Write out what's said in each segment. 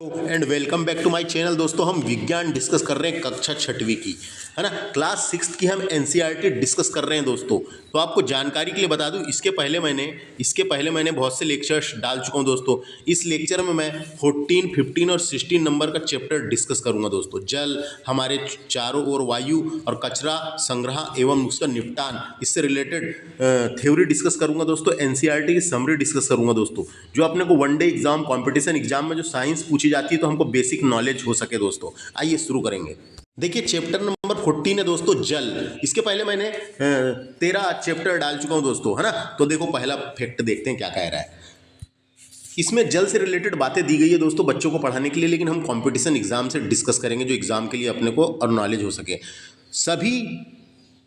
And welcome back to my channel. दोस्तों हम विज्ञान डिस्कस कर रहे हैं कक्षा छठवीं की, है ना। क्लास 6 की हम एनसीईआरटी डिस्कस कर रहे हैं दोस्तों। तो आपको जानकारी के लिए बता दूं, इसके पहले मैंने बहुत से लेक्चर्स डाल चुका हूं दोस्तों। इस लेक्चर में मैं 14, 15 और 16 नंबर का चैप्टर डिस्कस करूंगा दोस्तों। जल, हमारे चारों ओर वायु और कचरा संग्रह एवं उसका निपटान, इससे रिलेटेड थ्योरी डिस्कस करूंगा दोस्तों। एनसीईआरटी की समरी डिस्कस करूंगा दोस्तों। जो अपने को वनडे एग्जाम, कॉम्पिटिशन एग्जाम में जो साइंस पूछी जाती है, तो हमको बेसिक नॉलेज हो सके दोस्तों। आइए शुरू करेंगे। देखिए चैप्टर नंबर 14 है दोस्तों, जल। इसके पहले मैंने 13 चैप्टर डाल चुका हूं दोस्तों, है ना। तो देखो पहला फैक्ट देखते हैं क्या कह रहा है। इसमें जल से रिलेटेड बातें दी गई है दोस्तों बच्चों को पढ़ाने के लिए, लेकिन हम कंपटीशन एग्जाम से डिस्कस करेंगे, जो एग्जाम के लिए अपने को और नॉलेज हो सके।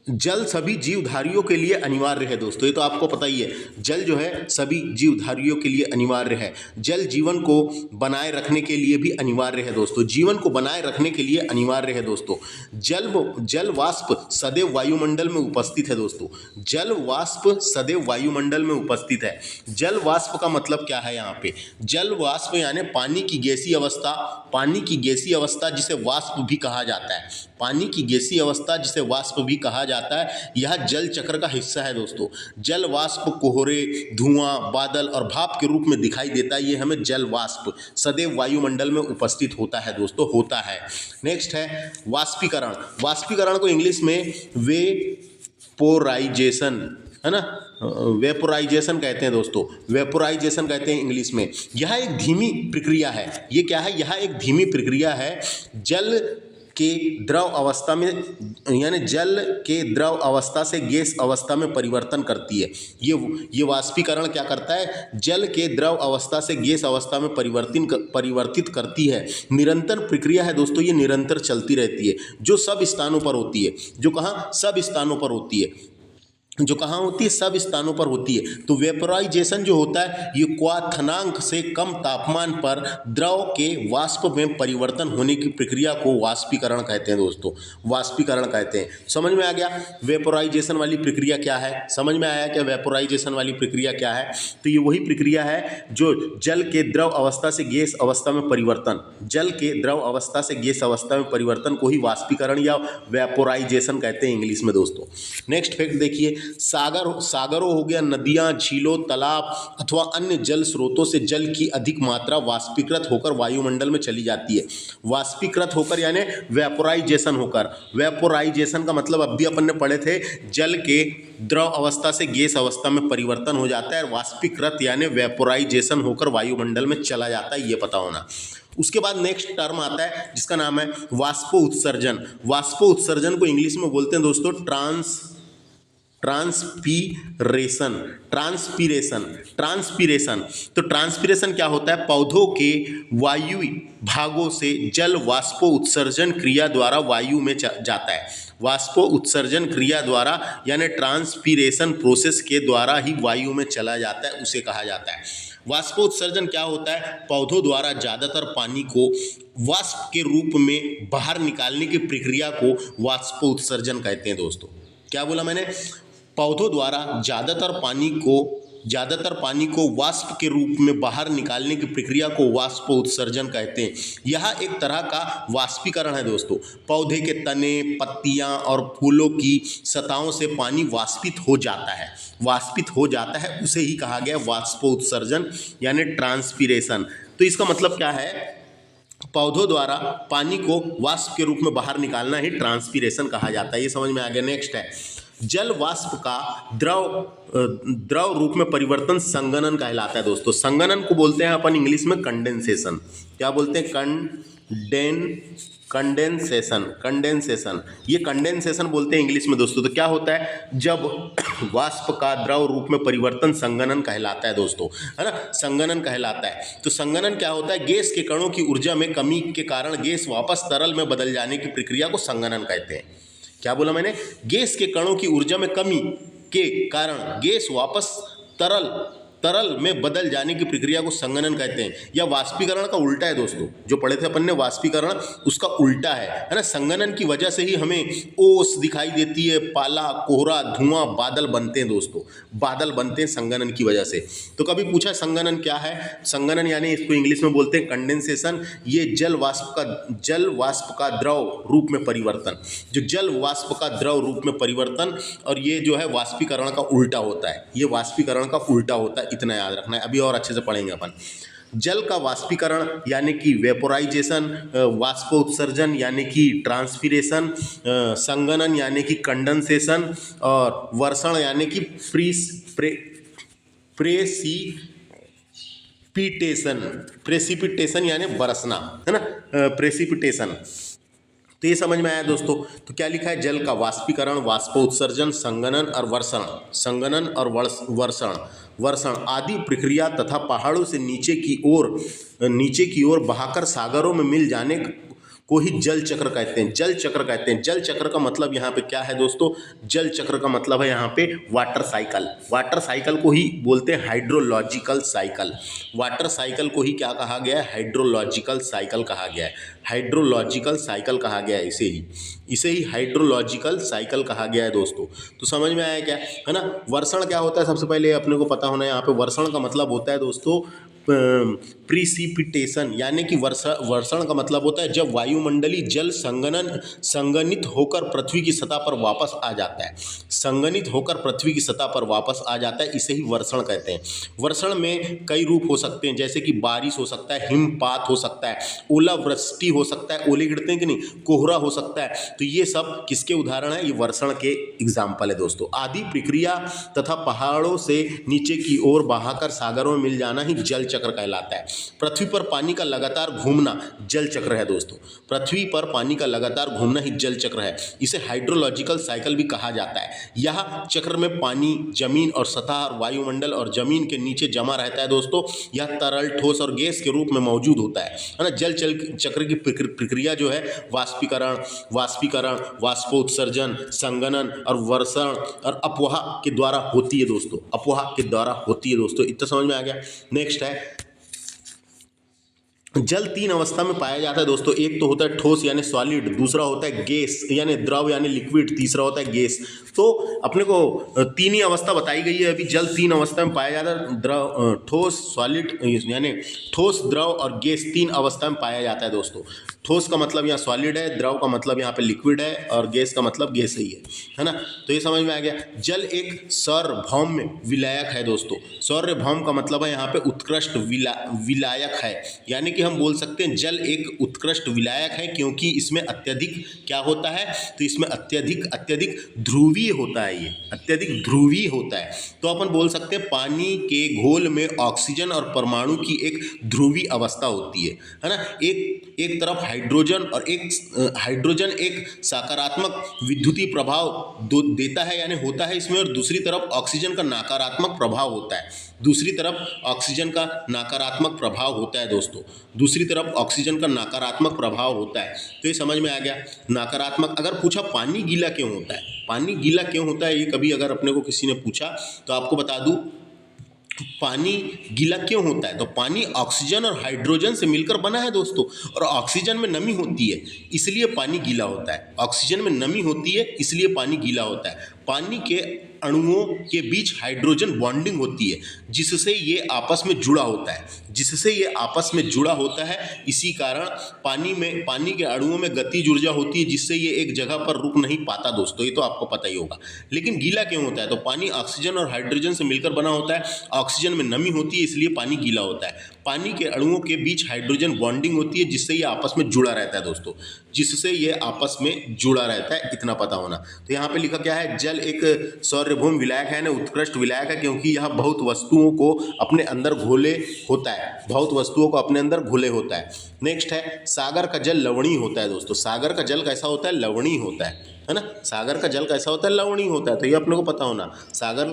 जल सभी जीवधारियों के लिए अनिवार्य है दोस्तों। ये तो आपको पता ही है, जल जो है सभी जीवधारियों के लिए अनिवार्य है। जल जीवन को बनाए रखने के लिए भी अनिवार्य है दोस्तों। जीवन को बनाए रखने के लिए अनिवार्य है दोस्तों। जल वाष्प सदैव वायुमंडल में उपस्थित है दोस्तों। जल वाष्प सदैव वायुमंडल में उपस्थित है। जल वाष्प का मतलब क्या है यहाँ पे? जल वाष्प यानी पानी की गैसीय अवस्था जिसे वाष्प भी कहा जाता है। पानी की गैसीय अवस्था जिसे वाष्प भी कहा जाता है, यह जल चक्र का हिस्सा है दोस्तों। जल वाष्प कोहरे, धुआं, बादल और भाप के रूप में दिखाई देता है। ये हमें जल वाष्प सदैव वायुमंडल में उपस्थित होता है दोस्तों, होता है। नेक्स्ट है वाष्पीकरण। वाष्पीकरण को इंग्लिश में वेपोराइजेशन, है ना, वेपोराइजेशन कहते हैं दोस्तों। वेपोराइजेशन कहते हैं इंग्लिश में। यह एक धीमी प्रक्रिया है। ये क्या है? यह एक धीमी प्रक्रिया है। जल के द्रव अवस्था में, यानी जल के द्रव अवस्था से गैस अवस्था में परिवर्तन करती है। ये वाष्पीकरण क्या करता है? जल के द्रव अवस्था से गैस अवस्था में परिवर्तित करती है। निरंतर प्रक्रिया है दोस्तों, ये निरंतर चलती रहती है, जो सब स्थानों पर होती है। जो कहाँ? सब स्थानों पर होती है। जो कहाँ होती है? सब स्थानों पर होती है। तो वेपोराइजेशन जो होता है, ये क्वथनांक से कम तापमान पर द्रव के वाष्प में परिवर्तन होने की प्रक्रिया को वाष्पीकरण कहते हैं दोस्तों। वाष्पीकरण कहते हैं। समझ में आ गया वेपोराइजेशन वाली प्रक्रिया क्या है? समझ में आया क्या वेपोराइजेशन वाली प्रक्रिया क्या है? तो ये वही प्रक्रिया है जो जल के द्रव अवस्था से गैस अवस्था में परिवर्तन, जल के द्रव अवस्था से गैस अवस्था में परिवर्तन को ही वाष्पीकरण या वेपोराइजेशन कहते हैं इंग्लिश में दोस्तों। नेक्स्ट फैक्ट देखिए, सागरों हो गया, नदियां, झीलों, तालाब अथवा अन्य जल स्रोतों से जल की अधिक मात्रा वाष्पीकृत होकर वायुमंडल में चली जाती है। वाष्पीकृत होकर यानी वेपोराइजेशन होकर। वेपोराइजेशन का मतलब अब भी अपन ने पढ़े थे, जल के द्रव अवस्था से गैस अवस्था में परिवर्तन हो जाता है। वाष्पीकृत यानी वेपोराइजेशन होकर वायुमंडल में चला जाता है, ये पता होना। उसके बाद नेक्स्ट टर्म आता है जिसका नाम है वाष्पोत्सर्जन। वाष्पोत्सर्जन को इंग्लिश में बोलते हैं दोस्तों ट्रांसपीरेशन। तो ट्रांसपीरेशन क्या होता है? पौधों के वायु भागों से जल वाष्पोत्सर्जन क्रिया द्वारा वायु में जाता है। वाष्पोत्सर्जन क्रिया द्वारा यानी ट्रांसपीरेशन प्रोसेस के द्वारा ही वायु में चला जाता है, उसे कहा जाता है। वाष्पोत्सर्जन क्या होता है? पौधों द्वारा ज़्यादातर पानी को वाष्प के रूप में बाहर निकालने की प्रक्रिया को वाष्पोत्सर्जन कहते हैं दोस्तों। क्या बोला मैंने? पौधों द्वारा ज़्यादातर पानी को वाष्प के रूप में बाहर निकालने की प्रक्रिया को वाष्पोत्सर्जन कहते हैं। यह एक तरह का वाष्पीकरण है दोस्तों। पौधे के तने, पत्तियां और फूलों की सतहों से पानी वाष्पित हो जाता है, उसे ही कहा गया वाष्पोत्सर्जन यानी ट्रांसपीरेशन। तो इसका मतलब क्या है? पौधों द्वारा पानी को वाष्प के रूप में बाहर निकालना ही ट्रांसपीरेशन कहा जाता है। ये समझ में आ गया। नेक्स्ट है जल वाष्प का द्रव रूप में परिवर्तन संघनन कहलाता है दोस्तों। संघनन को बोलते हैं अपन इंग्लिश में कंडेंसेशन। क्या बोलते हैं? कंडेंसेशन। ये कंडेंसेशन बोलते हैं इंग्लिश में दोस्तों। तो क्या होता है? जब वाष्प का द्रव रूप में परिवर्तन संघनन कहलाता है दोस्तों, है ना। संघनन कहलाता है। तो संघनन क्या होता है? गैस के कणों की ऊर्जा में कमी के कारण गैस वापस तरल में बदल जाने की प्रक्रिया को संघनन कहते हैं। क्या बोला मैंने? गैस के कणों की ऊर्जा में कमी के कारण गैस वापस तरल तरल में बदल जाने की प्रक्रिया को संघनन कहते हैं। या वाष्पीकरण का उल्टा है दोस्तों, जो पढ़े थे अपन ने वाष्पीकरण उसका उल्टा है ना। संघनन की वजह से ही हमें ओस दिखाई देती है, पाला, कोहरा, धुआं, बादल बनते हैं दोस्तों, बादल बनते हैं संघनन की वजह से। तो कभी पूछा संघनन क्या है? संघनन यानी इसको इंग्लिश में बोलते हैं कंडेंसेशन। ये जल वाष्प का द्रव रूप में परिवर्तन, जो जल वाष्प का द्रव रूप में परिवर्तन, और ये जो है वाष्पीकरण का उल्टा होता है, ये वाष्पीकरण का उल्टा होता है, इतना याद रखना है। अभी और अच्छे से पढ़ेंगे अपन। जल का वाष्पीकरण यानी कि वेपोराइजेशन, वाष्पोत्सर्जन यानी कि ट्रांसपीरेशन, संघनन यानी कि कंडेंसेशन, और वर्षण यानी कि प्रेसिपिटेशन यानी बरसना, है ना, प्रेसिपिटेशन। तो ये समझ में आया दोस्तों। तो क्या लिखा है? जल का वाष्पीकरण, वाष्पोत्सर्जन, संघनन और वर्षण, संघनन और वर्षण आदि प्रक्रिया तथा पहाड़ों से नीचे की ओर बहाकर सागरों में मिल जाने को ही जल चक्र कहते हैं। जल चक्र कहते हैं। जल चक्र का मतलब यहाँ पे क्या है दोस्तों? जल चक्र का मतलब है यहाँ पे वाटर साइकिल। वाटर साइकिल को ही बोलते हैं हाइड्रोलॉजिकल साइकिल। वाटर साइकिल को ही क्या कहा गया है? हाइड्रोलॉजिकल साइकिल कहा गया है। हाइड्रोलॉजिकल साइकिल कहा गया है इसे ही हाइड्रोलॉजिकल साइकिल कहा गया है दोस्तों। तो समझ में आया क्या, है ना। वर्षण क्या होता है? सबसे पहले अपने को पता होना है यहाँ पे। वर्षण का मतलब होता है दोस्तों प्रीसिपिटेशन, यानी कि वर्षण का मतलब होता है जब वायुमंडलीय जल संघनित होकर पृथ्वी की सतह पर वापस आ जाता है। संघनित होकर पृथ्वी की सतह पर वापस आ जाता है, इसे ही वर्षण कहते हैं। वर्षण में कई रूप हो सकते हैं, जैसे कि बारिश हो सकता है, हिमपात हो सकता है, ओलावृष्टि हो सकता है, ओले गिरते हैं कि नहीं, कोहरा हो सकता है। तो ये सब किसके उदाहरण है? ये वर्षण के एग्जाम्पल है दोस्तों। आदि प्रक्रिया तथा पहाड़ों से नीचे की ओर बहाकर सागरों में मिल जाना ही जल चक्र कहलाता है। पृथ्वी पर पानी का लगातार घूमना जल चक्र है दोस्तों। पृथ्वी पर पानी का लगातार घूमना ही जल चक्र है। इसे हाइड्रोलॉजिकल साइकिल भी कहा जाता है। यह चक्र में पानी जमीन और सतह और वायुमंडल और जमीन के नीचे जमा रहता है दोस्तों। यह तरल, ठोस और गैस के रूप में मौजूद होता है ना। जल चक्र की प्रक्रिया जो है वाष्पीकरण, वाष्पोत्सर्जन, संघनन और वर्षण और अपवाह के द्वारा होती है दोस्तों। अपवाह के द्वारा होती है दोस्तों। इतना समझ में आ गया। नेक्स्ट है, जल तीन अवस्था में पाया जाता है दोस्तों। एक तो होता है ठोस यानी सॉलिड, दूसरा होता है गैस यानी द्रव यानी लिक्विड, तीसरा होता है गैस। तो अपने को तीन ही अवस्था बताई गई है अभी। जल तीन अवस्था में पाया जाता है, द्रव, ठोस, सॉलिड यानी ठोस, द्रव और गैस, तीन अवस्था में पाया जाता है दोस्तों। ठोस का मतलब यहाँ सॉलिड है, द्रव का मतलब यहाँ पे लिक्विड है, और गैस का मतलब गैस ही है ना। तो ये समझ में आ गया। जल एक सार्वभौम विलायक है दोस्तों। सार्वभौम का मतलब है यहाँ पे उत्कृष्ट विलायक है, यानी कि हम बोल सकते हैं जल एक उत्कृष्ट विलायक है, क्योंकि इसमें अत्यधिक क्या होता है? तो इसमें अत्यधिक ध्रुवीय होता है। ये अत्यधिक ध्रुवीय होता है। तो अपन बोल सकते हैं पानी के घोल में ऑक्सीजन और परमाणु की एक ध्रुवीय अवस्था होती है ना। एक तरफ हाइड्रोजन एक सकारात्मक विद्युतीय प्रभाव देता है यानी होता है इसमें, और दूसरी तरफ ऑक्सीजन का नकारात्मक प्रभाव होता है। दूसरी तरफ ऑक्सीजन का नकारात्मक प्रभाव होता है दोस्तों। दूसरी तरफ ऑक्सीजन का नकारात्मक प्रभाव होता है। तो ये समझ में आ गया नकारात्मक। अगर पूछा पानी गीला क्यों होता है, पानी गीला क्यों होता है, ये कभी अगर अपने को किसी ने पूछा तो आपको बता दूं पानी गीला क्यों होता है। तो पानी ऑक्सीजन और हाइड्रोजन से मिलकर बना है दोस्तों, और ऑक्सीजन में नमी होती है इसलिए पानी गीला होता है। ऑक्सीजन में नमी होती है इसलिए पानी गीला होता है। पानी के अणुओं के बीच हाइड्रोजन बॉन्डिंग होती है, जिससे ये आपस में जुड़ा होता है। इसी कारण पानी के अणुओं में गतिज ऊर्जा होती है, जिससे ये एक जगह पर रुक नहीं पाता दोस्तों। ये तो आपको पता ही होगा। लेकिन गीला क्यों होता है? तो पानी ऑक्सीजन और हाइड्रोजन से मिलकर बना होता है। ऑक्सीजन में नमी होती है इसलिए पानी गीला होता है। पानी के अणुओं के बीच हाइड्रोजन बॉन्डिंग होती है, जिससे ये आपस में जुड़ा रहता है दोस्तों, इतना पता होना। तो यहाँ पे लिखा क्या है? जल एक सार्वभौम विलायक है ना, उत्कृष्ट विलायक है, क्योंकि यह बहुत वस्तुओं को अपने अंदर घोले होता है। नेक्स्ट है, सागर का जल लवणीय होता है दोस्तों। सागर का जल कैसा होता है? लवणीय होता है है ना। सागर का जल कैसा होता है, लवणीय होता है, तो ये अपने को पता होना। सागर,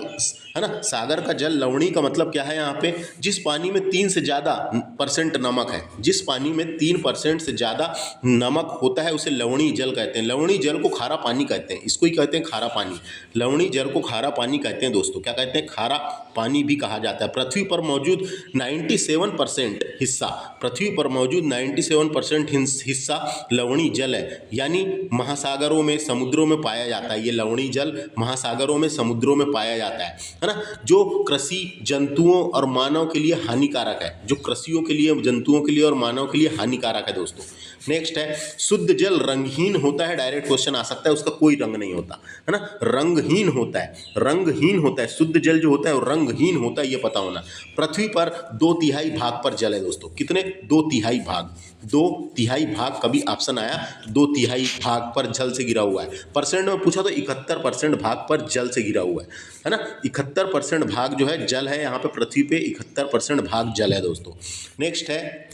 है ना, सागर का जल लवणीय का मतलब क्या है यहाँ पे, जिस पानी में 3 से ज़्यादा % नमक है, जिस पानी में 3% से ज़्यादा नमक होता है उसे लवणीय जल कहते हैं। लवणीय जल को खारा पानी कहते हैं, इसको ही कहते हैं खारा पानी। लवणीय जल को खारा पानी कहते हैं दोस्तों, क्या कहते हैं, खारा पानी भी कहा जाता है। पृथ्वी पर मौजूद 97% हिस्सा, पृथ्वी पर मौजूद 97% हिस्सा लवणीय जल है, यानी महासागरों में, समुद्रों में पाया जाता है। ये लवणीय जल महासागरों में, समुद्रों में पाया जाता है ना। जो कृषि, जंतुओं और मानव के लिए हानिकारक है, जो कृषियों के लिए, जंतुओं के लिए और मानव के लिए हानिकारक है दोस्तों। नेक्स्ट है, शुद्ध जल रंगहीन होता है, डायरेक्ट क्वेश्चन आ सकता है, उसका कोई रंग नहीं होता, है ना, रंगहीन होता है, रंगहीन होता है। शुद्ध जल जो होता है वो रंगहीन होता है, ये पता होना। पृथ्वी पर 2/3 भाग पर जल है दोस्तों, कितने, 2/3 भाग, 2/3 भाग, कभी ऑप्शन आया 2/3 भाग पर जल से गिरा हुआ है। परसेंट में पूछा तो 71% भाग पर जल से गिरा हुआ है ना। 71% भाग जो है जल है, यहाँ पे पृथ्वी पे 71% भाग जल है दोस्तों। नेक्स्ट है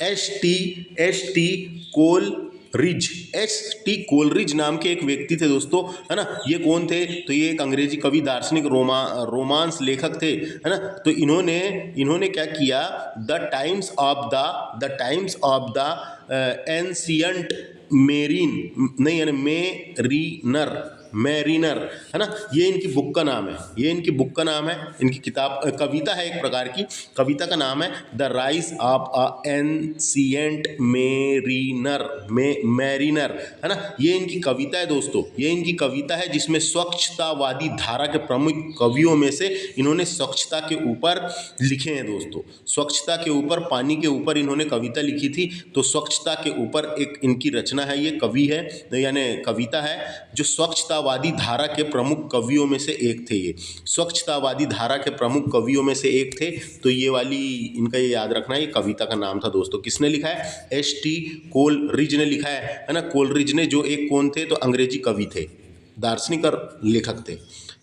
एस टी कोलरिज नाम के एक व्यक्ति थे दोस्तों, है ना। ये कौन थे, तो ये एक अंग्रेजी कवि, दार्शनिक, रोमांस लेखक थे, है ना। तो इन्होंने क्या किया, the times of the ancient mariner, है ना, ये इनकी बुक का नाम है, ये इनकी बुक का नाम है, इनकी किताब, कविता है एक प्रकार की, कविता का नाम है the rise of a ancient mariner, है ना। ये इनकी कविता है दोस्तों, ये इनकी कविता है जिसमें स्वच्छतावादी धारा के प्रमुख कवियों में से इन्होंने स्वच्छता के ऊपर लिखे हैं दोस्तों। स्वच्छता के ऊपर, पानी के ऊपर इन्होंने कविता लिखी थी, तो स्वच्छता के ऊपर एक इनकी रचना है, ये कवि है, यानी कविता है, जो स्वच्छतावादी धारा के प्रमुख कवियों में से एक थे। ये स्वच्छतावादी धारा के प्रमुख कवियों में से एक थे, तो ये वाली इनका ये याद रखना है, ये कविता का नाम था दोस्तों। किसने लिखा है, एस.टी. कोलरिज ने लिखा है ना। कोलरिज ने जो एक कौन थे, तो अंग्रेजी कवि थे, दार्शनिक और लेखक थे।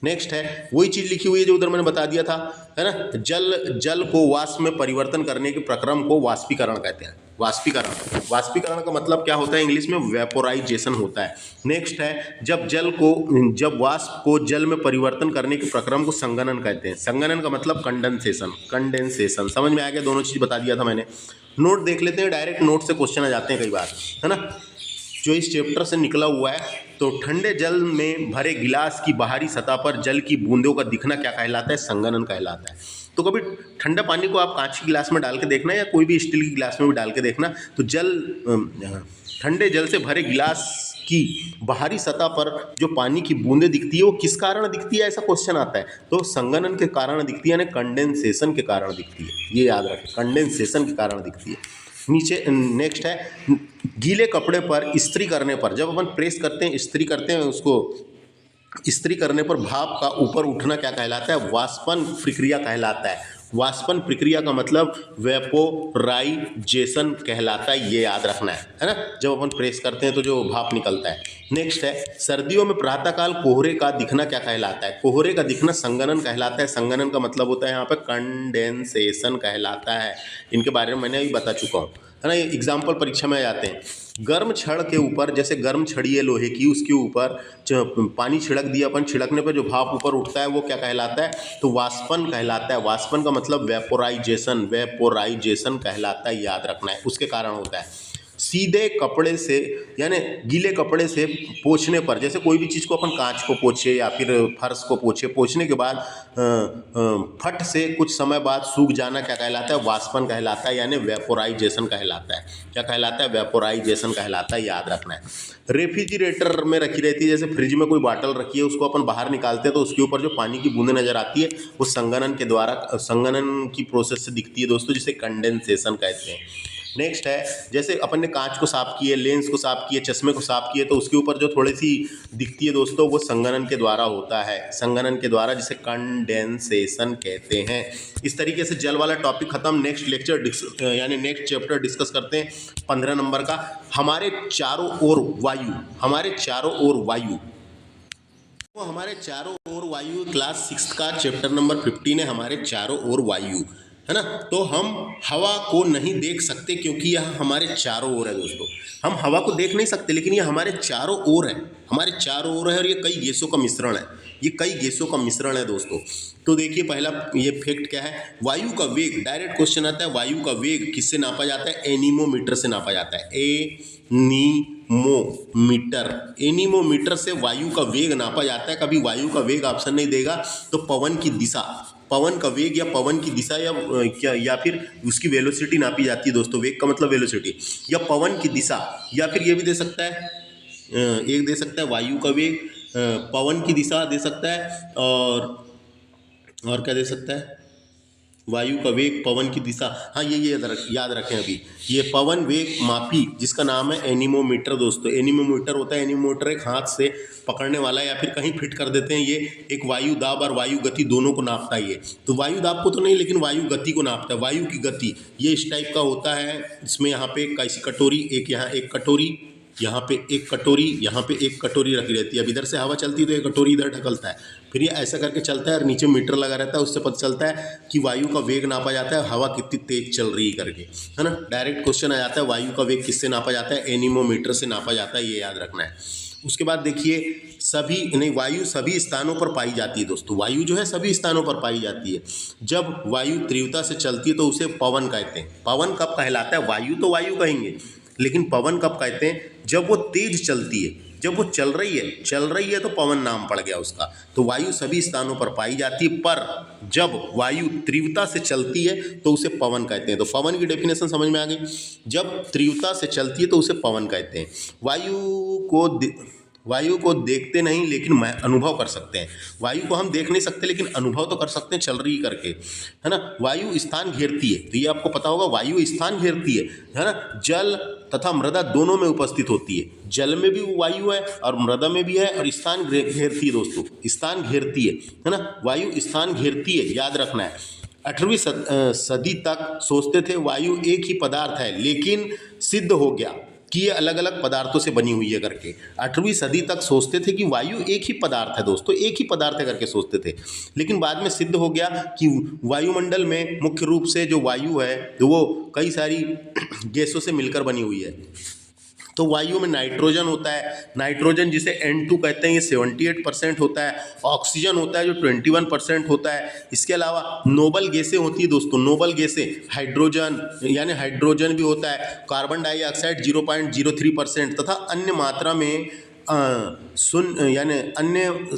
नेक्स्ट है, वही चीज़ लिखी हुई है जो उधर मैंने बता दिया था, है ना। जल को वाष्प में परिवर्तन करने के प्रक्रम को वाष्पीकरण कहते हैं। वाष्पीकरण का मतलब क्या होता है, इंग्लिश में वेपोराइजेशन होता है। नेक्स्ट है, जब वाष्प को जल में परिवर्तन करने के प्रक्रम को संघनन कहते हैं। संघनन का मतलब कंडेंसेशन। समझ में आ गया, दोनों चीज़ बता दिया था मैंने। नोट देख लेते हैं, डायरेक्ट नोट से क्वेश्चन आ जाते हैं कई बार, है ना, जो इस चैप्टर से निकला हुआ है। तो ठंडे जल में भरे गिलास की बाहरी सतह पर जल की बूंदों का दिखना क्या कहलाता है, संघनन कहलाता है। तो कभी ठंडे पानी को आप कांच की गिलास में डाल के देखना, या कोई भी स्टील की गिलास में भी डाल के देखना, तो ठंडे जल से भरे गिलास की बाहरी सतह पर जो पानी की बूंदें दिखती है, वो किस कारण दिखती है, ऐसा क्वेश्चन आता है। तो संघनन के कारण दिखती है, यानी कंडेंसेशन के कारण दिखती है, ये याद रखें, कंडेंसेशन के कारण दिखती है। नीचे नेक्स्ट है, गीले कपड़े पर इस्त्री करने पर, जब अपन प्रेस करते हैं, इस्त्री करते हैं, उसको इस्त्री करने पर भाप का ऊपर उठना क्या कहलाता है, वाष्पन प्रक्रिया कहलाता है। वाष्पन प्रक्रिया का मतलब वेपोराइजेशन कहलाता है, ये याद रखना है ना। जब अपन प्रेस करते हैं तो जो भाप निकलता है। नेक्स्ट है, सर्दियों में प्रातःकाल कोहरे का दिखना क्या कहलाता है, कोहरे का दिखना संघनन कहलाता है। संघनन का मतलब होता है यहाँ पे कंडेंसेशन कहलाता है। इनके बारे में मैंने अभी बता चुका हूँ, है ना। एग्जाम्पल परीक्षा में आ जाते हैं, गर्म छड़ के ऊपर, जैसे गर्म छड़ी है लोहे की, उसके ऊपर पानी छिड़क दिया अपन, छिड़कने पर जो भाप ऊपर उठता है वो क्या कहलाता है, तो वाष्पन कहलाता है। वाष्पन का मतलब वेपोराइजेशन कहलाता है, याद रखना है, उसके कारण होता है। सीधे कपड़े से, यानी गीले कपड़े से पोंछने पर, जैसे कोई भी चीज़ को अपन कांच को पोंछे या फिर फर्श को पोंछने के बाद फट से कुछ समय बाद सूख जाना क्या कहलाता है, वाष्पन कहलाता है, यानी वेपोराइजेशन कहलाता है। क्या कहलाता है, वेपोराइजेशन कहलाता है, याद रखना है। रेफ्रिजरेटर में रखी रहती है, जैसे फ्रिज में कोई बॉटल रखी है, उसको अपन बाहर निकालते हैं तो उसके ऊपर जो पानी की बूंदें नजर आती है, वो संघनन के द्वारा, संघनन की प्रोसेस से दिखती है दोस्तों, जिसे कंडेंसेशन कहते हैं। नेक्स्ट है, जैसे अपन ने कांच को साफ किए, लेंस को साफ किए, चश्मे को साफ किए, तो उसके ऊपर जो थोड़ी सी दिखती है दोस्तों, वो संघनन के द्वारा होता है, संघनन के द्वारा, जिसे कंडेंसेशन कहते हैं। इस तरीके से जल वाला टॉपिक खत्म। नेक्स्ट लेक्चर यानी नेक्स्ट चैप्टर डिस्कस करते हैं 15 नंबर का, हमारे चारों ओर वायु। तो हमारे चारों ओर वायु क्लास 6 का चैप्टर नंबर 15 है, हमारे चारों ओर वायु। है ना। तो हम हवा को नहीं देख सकते क्योंकि यह हमारे चारों ओर है दोस्तों। हम हवा को देख नहीं सकते लेकिन यह हमारे चारों ओर है, हमारे चारों ओर है और ये कई गैसों का मिश्रण है, ये कई गैसों का मिश्रण है दोस्तों। तो देखिए पहला ये फैक्ट क्या है, वायु का वेग, डायरेक्ट क्वेश्चन आता है, वायु का वेग किससे नापा जाता है? एनीमोमीटर से नापा जाता है। एनीमोमीटर से वायु का वेग नापा जाता है। कभी वायु का वेग ऑप्शन नहीं देगा तो पवन की दिशा, पवन का वेग या पवन की दिशा या फिर उसकी वेलोसिटी नापी जाती है दोस्तों। वेग का मतलब वेलोसिटी, या पवन की दिशा, या फिर ये भी दे सकता है, एक दे सकता है वायु का वेग, पवन की दिशा दे सकता है, और क्या दे सकता है? वायु का वेग, पवन की दिशा। हाँ ये याद रखें अभी, ये पवन वेग मापी जिसका नाम है एनीमोमीटर दोस्तों। एनीमोमीटर होता है, एनीमोमीटर एक हाथ से पकड़ने वाला या फिर कहीं फिट कर देते हैं, ये एक वायु दाब और वायु गति दोनों को नापता है। ये तो वायु दाब को तो नहीं लेकिन वायु गति को नापता है, वायु की गति। ये इस टाइप का होता है, इसमें यहाँ पे कैसी कटोरी, एक यहाँ एक कटोरी, यहाँ पे एक कटोरी, यहाँ पे एक कटोरी रखी रहती है। अब इधर से हवा चलती है तो ये कटोरी इधर ढकलता है, फिर ये ऐसा करके चलता है और नीचे मीटर लगा रहता है, उससे पता चलता है कि वायु का वेग नापा जाता है, हवा कितनी तेज चल रही है करके, है ना। डायरेक्ट क्वेश्चन आ जाता है, वायु का वेग किससे नापा जाता है? एनीमोमीटर से नापा जाता है, ये याद रखना है। उसके बाद देखिए वायु सभी स्थानों पर पाई जाती है दोस्तों। वायु जो है सभी स्थानों पर पाई जाती है। जब वायु तीव्रता से चलती है तो उसे पवन कहते हैं। पवन कब कहलाता है? वायु तो वायु कहेंगे, लेकिन पवन कब कहते हैं? जब वो तेज चलती है, जब वो चल रही है तो पवन नाम पड़ गया उसका। तो वायु सभी स्थानों पर पाई जाती है, पर जब वायु तीव्रता से चलती है तो उसे पवन कहते हैं। तो पवन की डेफिनेशन समझ में आ गई। जब तीव्रता से चलती है तो उसे पवन कहते हैं। वायु को देखते नहीं लेकिन अनुभव कर सकते हैं। वायु को हम देख नहीं सकते लेकिन अनुभव तो कर सकते हैं चल रही करके, है ना। वायु स्थान घेरती है, तो ये आपको पता होगा, वायु स्थान घेरती है ना। जल तथा मृदा दोनों में उपस्थित होती है। जल में भी वायु है और मृदा में भी है, और स्थान घेरती है दोस्तों, स्थान घेरती है ना। वायु स्थान घेरती है, याद रखना है। 8वीं सदी तक सोचते थे वायु एक ही पदार्थ है, लेकिन सिद्ध हो गया कि ये अलग अलग पदार्थों से बनी हुई है करके। 8वीं सदी तक सोचते थे कि वायु एक ही पदार्थ है दोस्तों, एक ही पदार्थ है करके सोचते थे, लेकिन बाद में सिद्ध हो गया कि वायुमंडल में मुख्य रूप से जो वायु है तो वो कई सारी गैसों से मिलकर बनी हुई है। तो वायु में नाइट्रोजन होता है, नाइट्रोजन जिसे N2 कहते हैं, ये 78% होता है। ऑक्सीजन होता है जो 21% होता है। इसके अलावा नोबल गैसें होती है दोस्तों, नोबल गैसें, हाइड्रोजन यानी हाइड्रोजन भी होता है। कार्बन डाइऑक्साइड 0.03% तथा अन्य मात्रा में यानी अन्य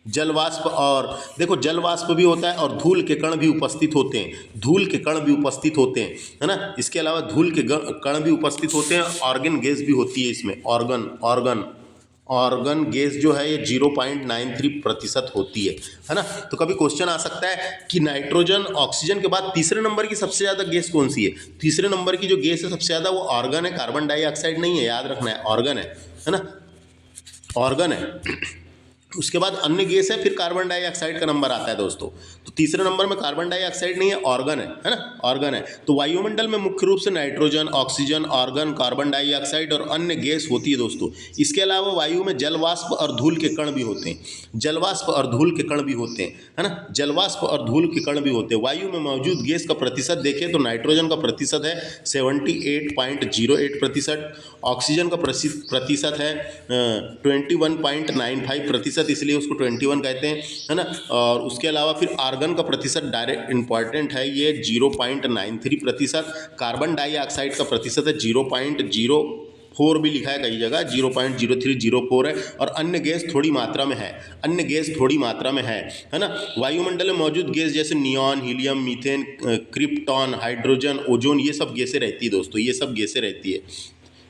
जलवाष्प, और देखो जलवाष्प भी होता है और धूल के कण भी उपस्थित होते हैं, धूल के कण भी उपस्थित होते हैं, है ना। इसके अलावा धूल के कण भी उपस्थित होते हैं। ऑर्गन गैस भी होती है इसमें, ऑर्गन गैस जो है ये 0.93% होती है ना। तो कभी क्वेश्चन आ सकता है कि नाइट्रोजन ऑक्सीजन के बाद तीसरे नंबर की सबसे ज़्यादा गैस कौन सी है? तीसरे नंबर की जो गैस है सबसे ज़्यादा वो ऑर्गन है, कार्बन डाइऑक्साइड नहीं है, याद रखना है, ऑर्गन है ना, ऑर्गन है। उसके बाद अन्य गैस है, फिर कार्बन डाइऑक्साइड का नंबर आता है दोस्तों। तो तीसरे नंबर में कार्बन डाइऑक्साइड नहीं है, ऑर्गन है ना, ऑर्गन है। तो वायुमंडल में मुख्य रूप से nitrogen, oxygen, organ, carbon dioxide और अन्य गैस होती है दोस्तों। इसके अलावा वायु में जलवाष्प और धूल के कण भी होते हैं, जलवाष्प और धूल के कण भी होते हैं, है ना, जलवाष्प और धूल के कण भी होते हैं। वायु में मौजूद गैस का प्रतिशत देखें तो नाइट्रोजन का प्रतिशत है 78.08%, ऑक्सीजन का प्रतिशत है 21.95%, इसलिए उसको 21 कहते हैं, है ना। और उसके अलावा फिर आर्गन का प्रतिशत डायरेक्ट इंपॉर्टेंट है, ये 0.93%। कार्बन डाइऑक्साइड का प्रतिशत है 0.04 भी लिखा है कई जगह, 0.0304 है। और अन्य गैस थोड़ी मात्रा में है, अन्य गैस थोड़ी मात्रा में है ना। वायुमंडल में मौजूद गैस जैसे neon, helium, methane, krypton, hydrogen, ozone, ये सब गैसें रहती है दोस्तों, ये सब गैसें रहती है,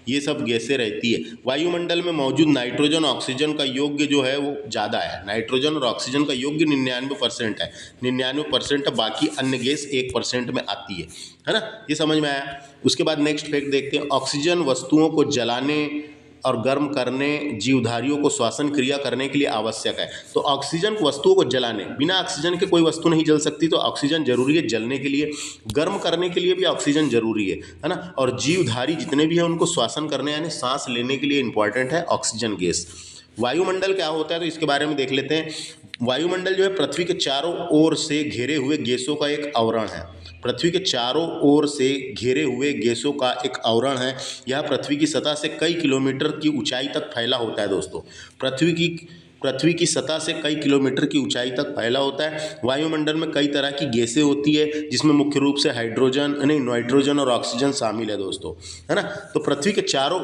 ये सब गैसें रहती है। वायुमंडल में मौजूद नाइट्रोजन ऑक्सीजन का योग्य जो है वो ज़्यादा है, नाइट्रोजन और ऑक्सीजन का योग्य 99% है, 99% है, बाकी अन्य गैस 1% में आती है ना। ये समझ में आया। उसके बाद नेक्स्ट फैक्ट देखते हैं। ऑक्सीजन वस्तुओं को जलाने और गर्म करने, जीवधारियों को श्वसन क्रिया करने के लिए आवश्यक है। तो ऑक्सीजन वस्तुओं को जलाने, बिना ऑक्सीजन के कोई वस्तु नहीं जल सकती, तो ऑक्सीजन जरूरी है जलने के लिए, गर्म करने के लिए भी ऑक्सीजन जरूरी है ना। और जीवधारी जितने भी हैं उनको श्वसन करने यानी सांस लेने के लिए इंपॉर्टेंट है ऑक्सीजन गैस। वायुमंडल क्या होता है तो इसके बारे में देख लेते हैं। वायुमंडल जो है पृथ्वी के चारों ओर से घेरे हुए गैसों का एक आवरण है। पृथ्वी के चारों ओर से घेरे हुए गैसों का एक आवरण है। यह पृथ्वी की सतह से कई किलोमीटर की ऊंचाई तक फैला होता है दोस्तों। पृथ्वी की सतह से कई किलोमीटर की ऊंचाई तक फैला होता है। वायुमंडल में कई तरह की गैसें होती है, जिसमें मुख्य रूप से नाइट्रोजन और ऑक्सीजन शामिल है दोस्तों, है ना। तो पृथ्वी के चारों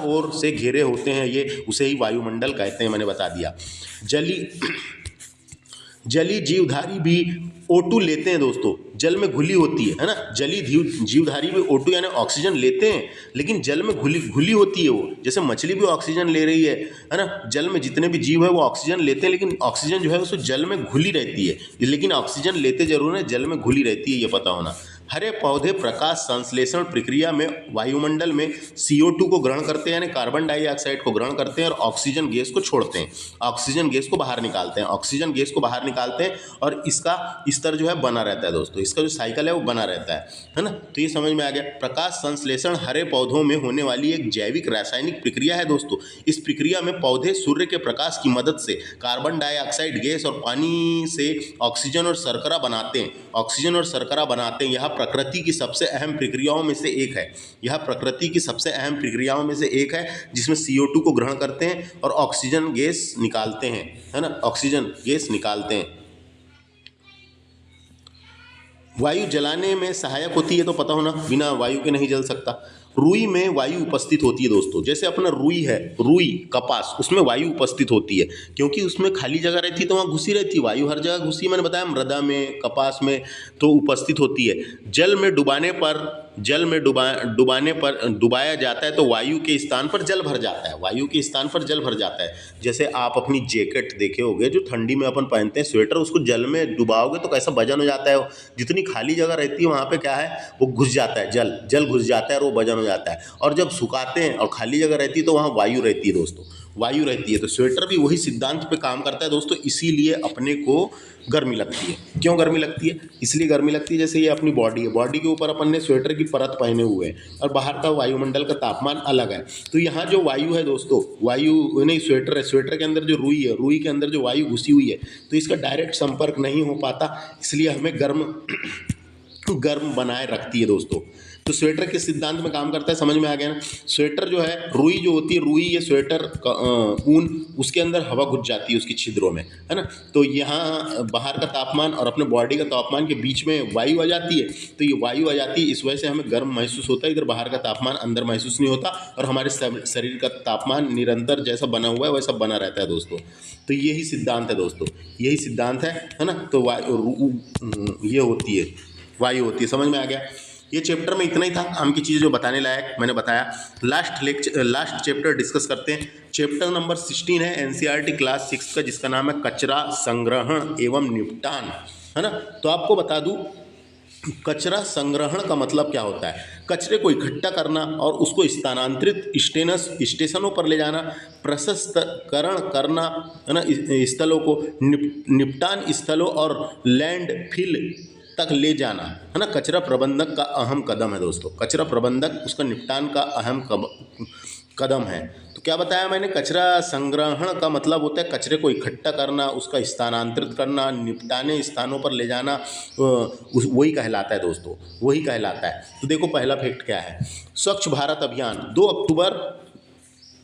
ओर से घिरे होते हैं ये, उसे ही वायुमंडल कहते हैं, मैंने बता दिया। जलीय जीवधारी भी O2 लेते हैं दोस्तों, जल में घुली होती है ना। जलीय जीवधारी भी O2 यानी ऑक्सीजन लेते हैं, लेकिन जल में घुली होती है वो। जैसे मछली भी ऑक्सीजन ले रही है ना। जल में जितने भी जीव है वो ऑक्सीजन लेते हैं, लेकिन ऑक्सीजन जो है उसको जल में घुली रहती है, लेकिन ऑक्सीजन लेते जरूर है, जल में घुली रहती है, ये पता होना। हरे पौधे प्रकाश संश्लेषण प्रक्रिया में वायुमंडल में CO2 को ग्रहण करते हैं, यानी कार्बन डाइऑक्साइड को ग्रहण करते हैं, और ऑक्सीजन गैस को छोड़ते हैं, ऑक्सीजन गैस को बाहर निकालते हैं, और इसका स्तर जो है बना रहता है दोस्तों। इसका जो साइकिल है वो बना रहता है ना। तो ये समझ में आ गया। प्रकाश संश्लेषण हरे पौधों में होने वाली एक जैविक रासायनिक प्रक्रिया है दोस्तों। इस प्रक्रिया में पौधे सूर्य के प्रकाश की मदद से कार्बन डाइऑक्साइड गैस और पानी से ऑक्सीजन और शर्करा बनाते हैं। यह प्रकृति की सबसे अहम प्रक्रियाओं में से एक है, जिसमें CO2 को ग्रहण करते हैं और ऑक्सीजन गैस निकालते हैं, है ना, ऑक्सीजन गैस निकालते हैं। वायु जलाने में सहायक होती है, तो पता होना, बिना वायु के नहीं जल सकता। रुई में वायु उपस्थित होती है दोस्तों। जैसे अपना रुई कपास, उसमें वायु उपस्थित होती है, क्योंकि उसमें खाली जगह रहती है तो वहाँ घुसी रहती है वायु, हर जगह घुसी। मैंने बताया मृदा में, कपास में तो उपस्थित होती है। जल में डुबाया जाता है तो वायु के स्थान पर जल भर जाता है। जैसे आप अपनी जैकेट देखे होंगे, जो ठंडी में अपन पहनते हैं, स्वेटर, उसको जल में डुबाओगे तो कैसा वजन हो जाता है। जितनी खाली जगह रहती है वहाँ पे क्या है, वो घुस जाता है, जल घुस जाता है और वो वजन हो जाता है। और जब सुखाते हैं और खाली जगह रहती है तो वहाँ वायु रहती है दोस्तों, वायु रहती है। तो स्वेटर भी वही सिद्धांत पे काम करता है दोस्तों, इसीलिए अपने को गर्मी लगती है। क्यों गर्मी लगती है? इसलिए गर्मी लगती है, जैसे ये अपनी बॉडी है, बॉडी के ऊपर अपन ने स्वेटर की परत पहने हुए हैं और बाहर का वायुमंडल का तापमान अलग है। तो यहाँ जो वायु है दोस्तों, स्वेटर है, स्वेटर के अंदर जो रुई है, रुई के अंदर जो वायु घुसी हुई है, तो इसका डायरेक्ट संपर्क नहीं हो पाता, इसलिए हमें गर्म बनाए रखती है दोस्तों। तो स्वेटर के सिद्धांत में काम करता है, समझ में आ गया ना। स्वेटर जो है, रुई जो होती है, रुई ये स्वेटर का ऊन, उसके अंदर हवा घुस जाती है उसकी छिद्रों में, है ना। तो यहाँ बाहर का तापमान और अपने बॉडी का तापमान के बीच में वायु आ जाती है, तो ये वायु आ जाती है, इस वजह से हमें गर्म महसूस होता है। इधर बाहर का तापमान अंदर महसूस नहीं होता और हमारे शरीर का तापमान निरंतर जैसा बना हुआ है वैसा बना रहता है दोस्तों। तो यही सिद्धांत है दोस्तों, यही सिद्धांत है ना। तो ये होती है, वायु होती है, समझ में आ गया। ये चैप्टर में इतना ही था, काम की चीज़ जो बताने लायक मैंने बताया। लास्ट चैप्टर डिस्कस करते हैं। चैप्टर नंबर 16 है NCERT क्लास 6 का, जिसका नाम है कचरा संग्रहण एवं निपटान, है ना। तो आपको बता दूं, कचरा संग्रहण का मतलब क्या होता है। कचरे को इकट्ठा करना और उसको स्थानांतरित स्टेशनों पर ले जाना, प्रसंस्करण करना, है ना, स्थलों को, निपटान स्थलों और लैंडफिल तक ले जाना, है ना, कचरा प्रबंधक का अहम कदम है दोस्तों। कचरा प्रबंधक उसका निपटान का अहम कदम है। तो क्या बताया मैंने, कचरा संग्रहण का मतलब होता है कचरे को इकट्ठा करना, उसका स्थानांतरित करना, निपटाने स्थानों पर ले जाना, वही कहलाता है दोस्तों, वही कहलाता है। तो देखो पहला फैक्ट क्या है। स्वच्छ भारत अभियान 2 अक्टूबर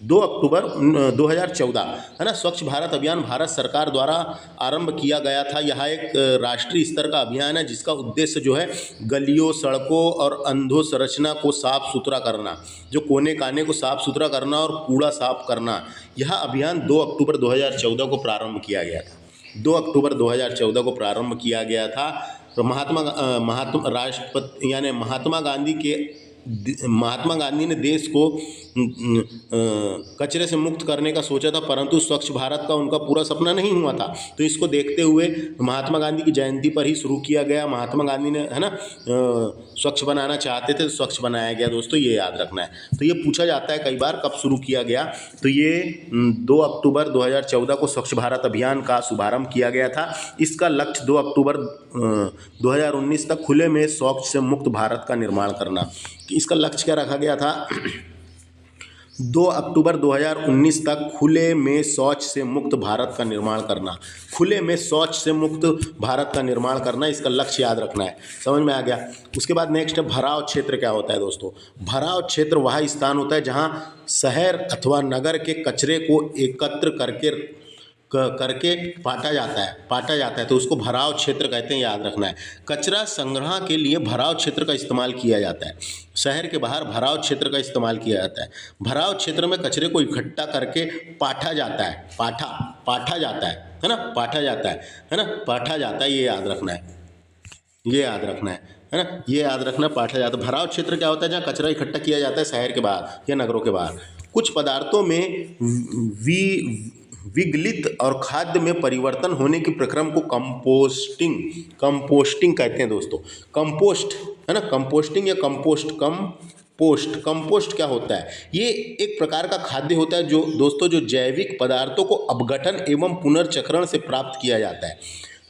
2014, है ना। स्वच्छ भारत अभियान भारत सरकार द्वारा आरंभ किया गया था। यह एक राष्ट्रीय स्तर का अभियान है, जिसका उद्देश्य जो है गलियों, सड़कों और अधोसंरचना को साफ सुथरा करना, जो कोने काने को साफ सुथरा करना और कूड़ा साफ करना। यह अभियान 2 अक्टूबर 2014 को प्रारंभ किया गया था। 2 अक्टूबर 2014 को प्रारंभ किया गया था। तो महात्मा गांधी ने देश को कचरे से मुक्त करने का सोचा था, परंतु स्वच्छ भारत का उनका पूरा सपना नहीं हुआ था। तो इसको देखते हुए महात्मा गांधी की जयंती पर ही शुरू किया गया। महात्मा गांधी ने, है ना, स्वच्छ बनाना चाहते थे तो स्वच्छ बनाया गया दोस्तों, ये याद रखना है। तो ये पूछा जाता है कई बार कब शुरू किया गया, तो ये 2 अक्टूबर 2014 को स्वच्छ भारत अभियान का शुभारंभ किया गया था। इसका लक्ष्य 2 अक्टूबर 2019 तक खुले में शौच से मुक्त भारत का निर्माण करना। इसका लक्ष्य क्या रखा गया था, 2 अक्टूबर 2019 तक खुले में शौच से मुक्त भारत का निर्माण करना। खुले में शौच से मुक्त भारत का निर्माण करना, इसका लक्ष्य याद रखना है। समझ में आ गया। उसके बाद नेक्स्ट है भराव क्षेत्र। क्या होता है दोस्तों? भराव क्षेत्र वह स्थान होता है जहां शहर अथवा नगर के कचरे को एकत्र करके पाटा जाता है तो उसको भराव क्षेत्र कहते हैं, याद रखना है। कचरा संग्रह के लिए भराव क्षेत्र का इस्तेमाल किया जाता है। शहर के बाहर भराव क्षेत्र का इस्तेमाल किया जाता है। भराव क्षेत्र में कचरे को इकट्ठा करके पाटा जाता है। पाटा जाता है ना, पाटा जाता है ना, पाटा जाता है, ये याद रखना है, ये याद रखना है ना, ये याद रखना, पाटा जाता है। भराव क्षेत्र क्या होता है? जहाँ कचरा इकट्ठा किया जाता है शहर के बाहर या नगरों के बाहर। कुछ पदार्थों में विगलित और खाद्य में परिवर्तन होने के प्रक्रम को कंपोस्टिंग कहते हैं दोस्तों। कंपोस्ट है ना, कंपोस्टिंग या कंपोस्ट क्या होता है? ये एक प्रकार का खाद्य होता है जो दोस्तों जो जैविक पदार्थों को अपघटन एवं पुनर्चक्रण से प्राप्त किया जाता है।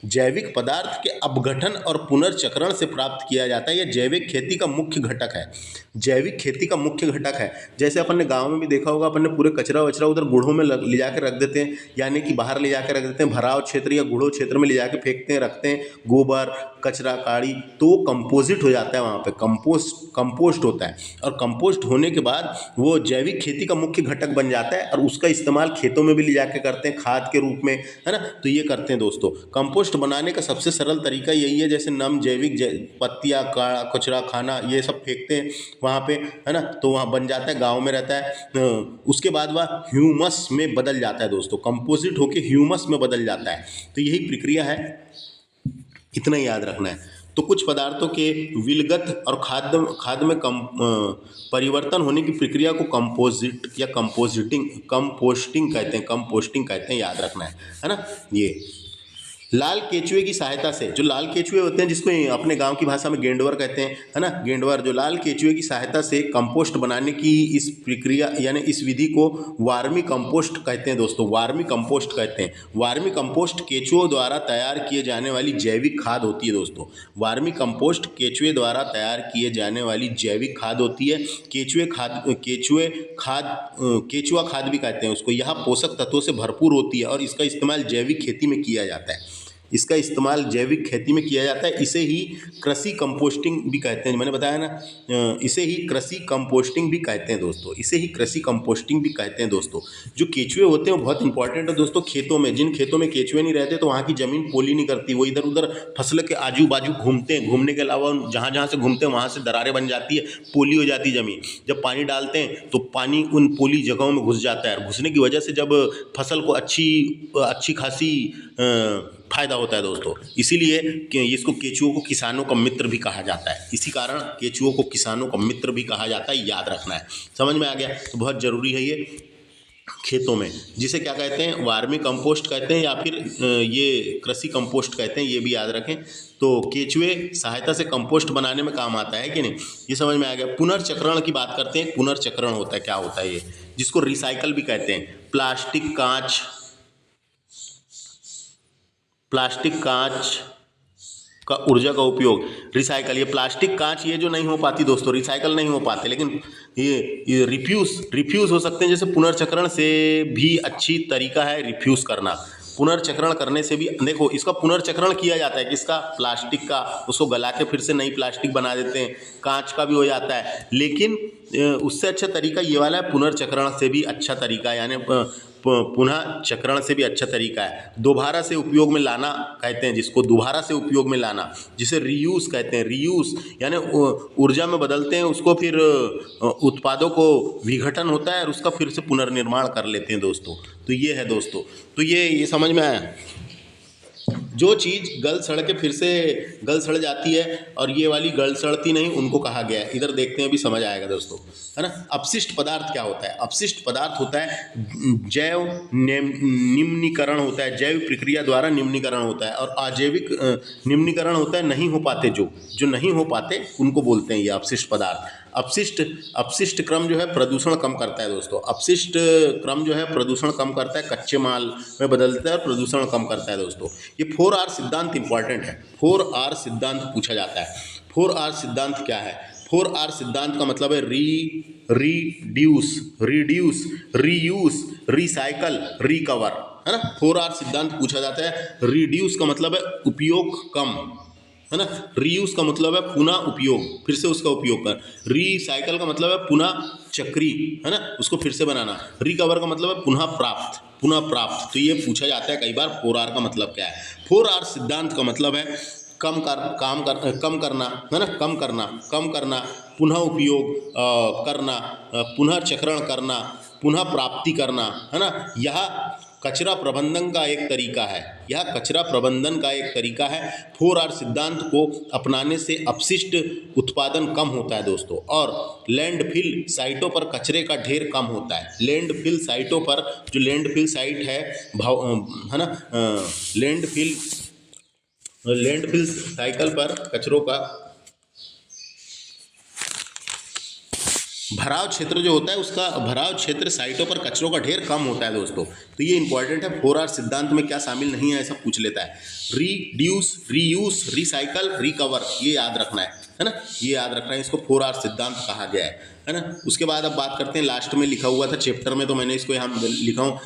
जैविक पदार्थ के अपघटन और पुनर्चक्रण से प्राप्त किया जाता है। यह जैविक खेती का मुख्य घटक है। जैविक खेती का मुख्य घटक है। जैसे अपन ने गांव में भी देखा होगा, अपन ने पूरे कचरा वचरा उधर गुढ़ों में ले जाकर रख देते हैं, यानी कि बाहर ले जाकर रख देते हैं, भराव क्षेत्र या गुढ़ों क्षेत्र में ले जाकर फेंकते हैं, रखते हैं गोबर कचरा काड़ी, तो कंपोजिट हो जाता है। वहाँ पे कंपोस्ट होता है और कंपोस्ट होने के बाद वो जैविक खेती का मुख्य घटक बन जाता है और उसका इस्तेमाल खेतों में भी ले जाकर करते हैं खाद के रूप में, है ना। तो ये करते हैं दोस्तों। कंपोस्ट बनाने का सबसे सरल तरीका यही है, जैसे नम जैविक पत्तियाँ कचरा खाना ये सब फेंकते हैं वहाँ पे, है ना, तो वहाँ बन जाता है, गाँव में रहता है। उसके बाद वह ह्यूमस में बदल जाता है दोस्तों, कंपोजिट होके ह्यूमस में बदल जाता है। तो यही प्रक्रिया है, इतना ही याद रखना है। तो कुछ पदार्थों के विलगत और खाद्य में परिवर्तन होने की प्रक्रिया को कंपोस्टिंग कहते हैं, याद रखना है ना। ये लाल केचुए की सहायता से, जो लाल केचुए होते हैं जिसको अपने गांव की भाषा में गेंडवर कहते हैं, है ना, गेंडवर, जो लाल केचुए की सहायता से कंपोस्ट बनाने की इस प्रक्रिया यानी इस विधि को वार्मी कंपोस्ट कहते हैं दोस्तों। वार्मी कंपोस्ट कहते हैं। वार्मी कंपोस्ट केचुओं द्वारा तैयार किए जाने वाली जैविक खाद होती है दोस्तों। वार्मी कंपोस्ट केचुए द्वारा तैयार किए जाने वाली जैविक खाद होती है। केचुआ खाद भी कहते हैं उसको। यह पोषक तत्वों से भरपूर होती है और इसका इस्तेमाल जैविक खेती में किया जाता है। इसे ही कृषि कंपोस्टिंग भी कहते हैं, मैंने बताया ना, इसे ही कृषि कंपोस्टिंग भी कहते हैं दोस्तों। इसे ही कृषि कंपोस्टिंग भी कहते हैं दोस्तों। जो केचुए होते हैं वो बहुत इंपॉर्टेंट है दोस्तों। खेतों में, जिन खेतों में केचुए नहीं रहते तो वहाँ की ज़मीन पोली नहीं करती, वो इधर उधर फसल के आजू बाजू घूमते हैं। घूमने के अलावा जहाँ जहाँ से घूमते हैं वहाँ से दरारें बन जाती है, पोली हो जाती है ज़मीन। जब पानी डालते हैं तो पानी उन पोली जगहों में घुस जाता है। घुसने की वजह से जब फसल को अच्छी खासी फायदा होता है दोस्तों। इसीलिए इसको केचुओं को किसानों का मित्र भी कहा जाता है। इसी कारण केचुओं को किसानों का मित्र भी कहा जाता है, याद रखना है। समझ में आ गया? तो बहुत ज़रूरी है ये खेतों में, जिसे क्या कहते हैं, वार्मी कंपोस्ट कहते हैं या फिर ये कृषि कंपोस्ट कहते हैं, ये भी याद रखें। तो केचुए सहायता से कंपोस्ट बनाने में काम आता है कि नहीं, ये समझ में आ गया। पुनर्चक्रण की बात करते हैं। पुनर्चक्रण होता है, क्या होता है ये, जिसको रिसाइकल भी कहते हैं। प्लास्टिक कांच का ऊर्जा का उपयोग, रिसाइकल। ये प्लास्टिक कांच ये जो नहीं हो पाती दोस्तों, रिसाइकल नहीं हो पाते, लेकिन ये रिफ्यूज़ हो सकते हैं। जैसे पुनर्चक्रण से भी अच्छी तरीका है रिफ्यूज़ करना। पुनर्चक्रण करने से भी, देखो, इसका पुनर्चक्रण किया जाता है किसका, प्लास्टिक का, उसको गला के फिर से नई प्लास्टिक बना देते हैं। कांच का भी हो जाता है, लेकिन उससे अच्छा तरीका ये वाला है, पुनर्चक्रण से भी अच्छा तरीका है, यानी पुनः चक्रण से भी अच्छा तरीका है। दोबारा से उपयोग में लाना कहते हैं जिसको, दोबारा से उपयोग में लाना, जिसे रीयूज कहते हैं। रीयूज यानी ऊर्जा में बदलते हैं उसको, फिर उत्पादों को विघटन होता है और उसका फिर से पुनर्निर्माण कर लेते हैं दोस्तों। तो ये है दोस्तों। तो ये समझ में आया। जो चीज़ गल सड़ के फिर से गल सड़ जाती है और ये वाली गल सड़ती नहीं, उनको कहा गया है। इधर देखते हैं, अभी समझ आएगा दोस्तों, है ना। अपशिष्ट पदार्थ क्या होता है? अपशिष्ट पदार्थ होता है जैव निम्नीकरण होता है, जैव प्रक्रिया द्वारा निम्नीकरण होता है, और अजैविक निम्नीकरण होता है नहीं हो पाते, जो नहीं हो पाते उनको बोलते हैं ये अपशिष्ट पदार्थ। अपशिष्ट क्रम जो है प्रदूषण कम करता है दोस्तों। अपशिष्ट क्रम जो है प्रदूषण कम करता है, कच्चे माल में बदलता है और प्रदूषण कम करता है दोस्तों। ये 4R सिद्धांत इंपॉर्टेंट है। 4R सिद्धांत पूछा जाता है। 4R सिद्धांत क्या है? 4R सिद्धांत का मतलब है रिड्यूस, रीयूज, रिसाइकल, रिकवर, है ना। 4R सिद्धांत पूछा जाता है। रिड्यूस का मतलब है उपयोग कम, है ना। रीयूज का मतलब है पुनः उपयोग, फिर से उसका उपयोग कर। रिसाइकल का मतलब है पुनः चक्री, है ना, उसको फिर से बनाना। रिकवर का मतलब है पुनः प्राप्त, तो ये पूछा जाता है कई बार 4R का मतलब क्या है। 4R सिद्धांत का मतलब है कम करना, है ना, कम करना, पुनः उपयोग करना, पुनः चक्रण करना, पुनः प्राप्ति करना, है ना। यह कचरा प्रबंधन का एक तरीका है, 4R सिद्धांत को अपनाने से अपशिष्ट उत्पादन कम होता है दोस्तों, और लैंडफिल साइटों पर कचरे का ढेर कम होता है। लैंडफिल साइटों पर, जो लैंडफिल साइट है ना, लैंडफिल साइकिल पर कचरों का भराव क्षेत्र जो होता है, उसका भराव क्षेत्र साइटों पर कचरों का ढेर कम होता है दोस्तों। तो ये इंपॉर्टेंट है। 4R सिद्धांत में क्या शामिल नहीं है ऐसा पूछ लेता है। रिड्यूस, रीयूज, रिसाइकल, रिकवर, ये याद रखना है ना, ये याद रखना है, इसको 4R सिद्धांत कहा गया है ना। उसके बाद अब बात करते हैं, लास्ट में लिखा हुआ था चैप्टर में, तो मैंने इसको यहाँ लिखा हूँ,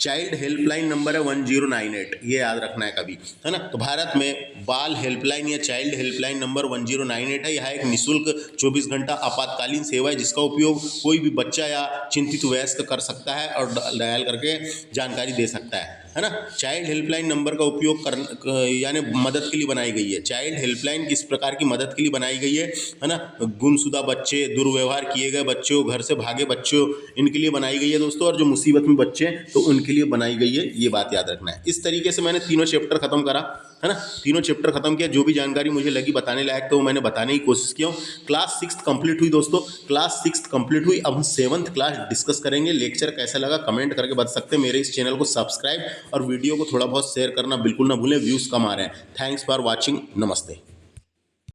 चाइल्ड हेल्पलाइन नंबर है 1098, ये याद रखना है कभी, है ना। तो भारत में बाल हेल्पलाइन या चाइल्ड हेल्पलाइन नंबर 1098 है। यह एक निःशुल्क 24 घंटा आपातकालीन सेवा है, जिसका उपयोग कोई भी बच्चा या चिंतित वयस्क कर सकता है और डायल करके जानकारी दे सकता है ना। चाइल्ड हेल्पलाइन नंबर का उपयोग यानी मदद के लिए बनाई गई है। चाइल्ड हेल्पलाइन किस प्रकार की मदद के लिए बनाई गई है ना, गुमशुदा बच्चे, दुर्व्यवहार किए गए बच्चों, घर से भागे बच्चों, इनके लिए बनाई गई है दोस्तों, और जो मुसीबत में बच्चे हैं तो उनके लिए बनाई गई है, ये बात याद रखना है। इस तरीके से मैंने तीनों चैप्टर खत्म करा, है ना, तीनों चैप्टर खत्म किया। जो भी जानकारी मुझे लगी बताने लायक तो मैंने बताने की कोशिश किया हूँ। क्लास 6 कंप्लीट हुई दोस्तों, क्लास 6 कंप्लीट हुई। अब हम 7th क्लास डिस्कस करेंगे। लेक्चर कैसा लगा कमेंट करके बता सकते हैं। मेरे इस चैनल को सब्सक्राइब और वीडियो को थोड़ा बहुत शेयर करना बिल्कुल ना भूलें, व्यूज़ कम आ रहे हैं। थैंक्स फॉर वॉचिंग, नमस्ते।